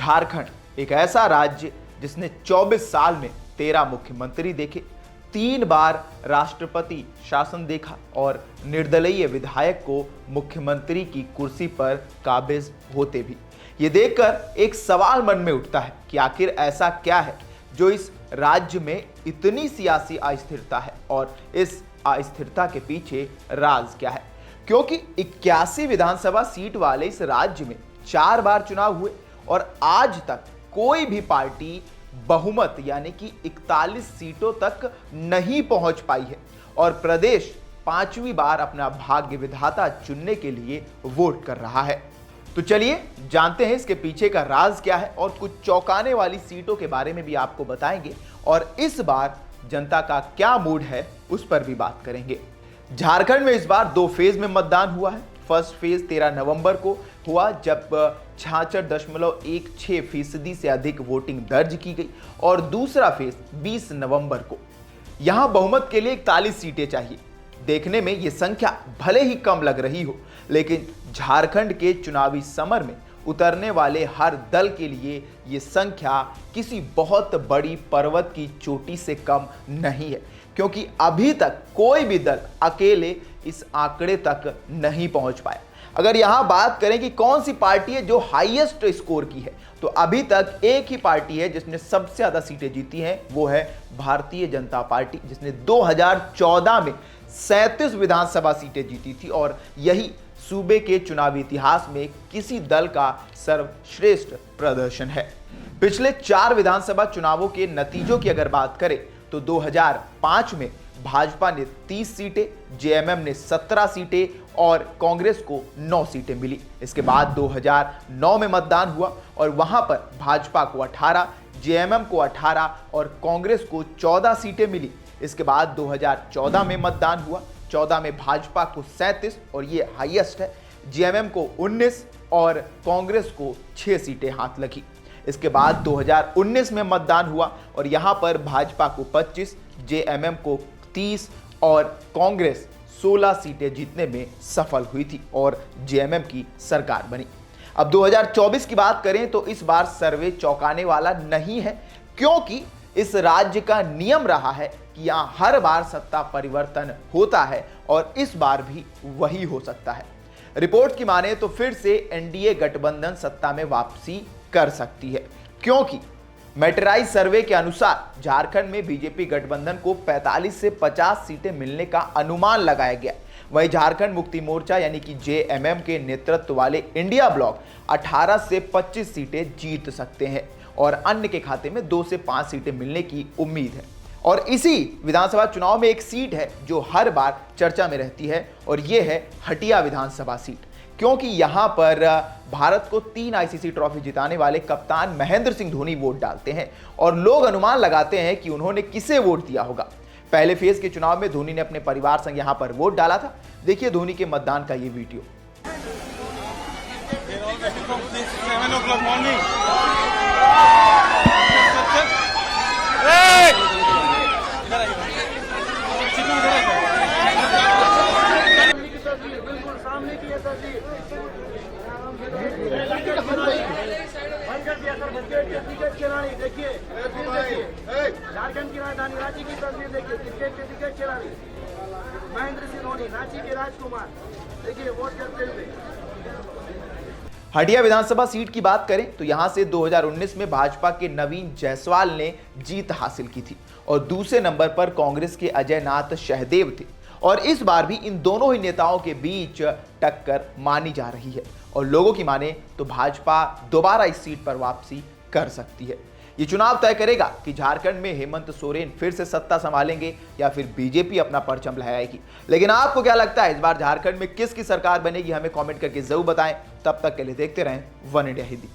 झारखंड एक ऐसा राज्य जिसने 24 साल में 13 मुख्यमंत्री देखे, 3 बार राष्ट्रपति शासन देखा और निर्दलीय विधायक को मुख्यमंत्री की कुर्सी पर काबिज होते भी। ये देखकर एक सवाल मन में उठता है कि आखिर ऐसा क्या है जो इस राज्य में इतनी सियासी अस्थिरता है और इस अस्थिरता के पीछे राज क्या है। क्योंकि 81 विधानसभा सीट वाले इस राज्य में 4 बार चुनाव हुए और आज तक कोई भी पार्टी बहुमत यानी कि 41 सीटों तक नहीं पहुंच पाई है और प्रदेश 5वीं बार अपना भाग्य विधाता चुनने के लिए वोट कर रहा है। तो चलिए जानते हैं इसके पीछे का राज क्या है और कुछ चौंकाने वाली सीटों के बारे में भी आपको बताएंगे और इस बार जनता का क्या मूड है उस पर भी बात करेंगे। झारखंड में इस बार 2 फेज में मतदान हुआ है। फर्स्ट फेज 13 नवंबर को हुआ जब 66.16% से अधिक वोटिंग दर्ज की गई और दूसरा फेज 20 नवंबर को। यहां बहुमत के लिए 41 सीटें चाहिए। देखने में यह संख्या भले ही कम लग रही हो, लेकिन झारखंड के चुनावी समर में उतरने वाले हर दल के लिए यह संख्या किसी बहुत बड़ी पर्वत की चोटी से कम नहीं है, क्योंकि अभी तक कोई भी दल अकेले इस आंकड़े तक नहीं पहुंच पाया। अगर यहां बात करें कि कौन सी पार्टी है जो हाईएस्ट स्कोर की है, तो अभी तक एक ही पार्टी है जिसने सबसे ज्यादा सीटें जीती हैं, वो है भारतीय जनता पार्टी, जिसने 2014 में 37 विधानसभा सीटें जीती थी और यही सूबे के चुनावी इतिहास में किसी दल का सर्वश्रेष्ठ प्रदर्शन है। पिछले 4 विधानसभा चुनावों के नतीजों की अगर बात करें तो 2005 में भाजपा ने 30 सीटें, जेएमएम ने 17 सीटें और कांग्रेस को 9 सीटें मिली। इसके बाद 2009 में मतदान हुआ और वहां पर भाजपा को 18, जेएमएम को 18 और कांग्रेस को 14 सीटें मिली। इसके बाद 2014 में मतदान हुआ, 14 में भाजपा को 37 और ये हाईएस्ट है, जेएमएम को 19 और कांग्रेस को 6 सीटें हाथ लगी। इसके बाद 2019 में मतदान हुआ और यहां पर भाजपा को 25, जेएमएम को 30 और कांग्रेस 16 सीटें जीतने में सफल हुई थी और जेएमएम की सरकार बनी। अब 2024 की बात करें तो इस बार सर्वे चौंकाने वाला नहीं है, क्योंकि इस राज्य का नियम रहा है कि यहां हर बार सत्ता परिवर्तन होता है और इस बार भी वही हो सकता है। रिपोर्ट की माने तो फिर से एनडीए गठबंधन सत्ता में वापसी कर सकती है, क्योंकि मेटराइज सर्वे के अनुसार झारखंड में बीजेपी गठबंधन को 45 से 50 सीटें मिलने का अनुमान लगाया गया। वहीं झारखंड मुक्ति मोर्चा यानी कि जेएमएम के नेतृत्व वाले इंडिया ब्लॉक 18 से 25 सीटें जीत सकते हैं और अन्य के खाते में 2 से 5 सीटें मिलने की उम्मीद है। और इसी विधानसभा चुनाव में एक सीट है जो हर बार चर्चा में रहती है और यह है हटिया विधानसभा सीट, क्योंकि यहां पर भारत को 3 आईसीसी ट्रॉफी जिताने वाले कप्तान महेंद्र सिंह धोनी वोट डालते हैं और लोग अनुमान लगाते हैं कि उन्होंने किसे वोट दिया होगा। पहले फेज के चुनाव में धोनी ने अपने परिवार संग यहां पर वोट डाला था। देखिए धोनी के मतदान का ये वीडियो। झारखंड की राजधानी रांची की तस्वीर देखिए, क्रिकेट के विकेट खिलाड़ी महेंद्र सिंह धोनी, रांची के राजकुमार, देखिए वोट करते हुए। हटिया विधानसभा सीट की बात करें तो यहां से 2019 में भाजपा के नवीन जायसवाल ने जीत हासिल की थी और दूसरे नंबर पर कांग्रेस के अजय नाथ शहदेव थे और इस बार भी इन दोनों ही नेताओं के बीच टक्कर मानी जा रही है और लोगों की माने तो भाजपा दोबारा इस सीट पर वापसी कर सकती है। ये चुनाव तय करेगा कि झारखंड में हेमंत सोरेन फिर से सत्ता संभालेंगे या फिर बीजेपी अपना परचम लहराएगी। लेकिन आपको क्या लगता है इस बार झारखंड में किसकी सरकार बनेगी? हमें कमेंट करके जरूर बताएं। तब तक के लिए देखते रहें वन इंडिया हिंदी।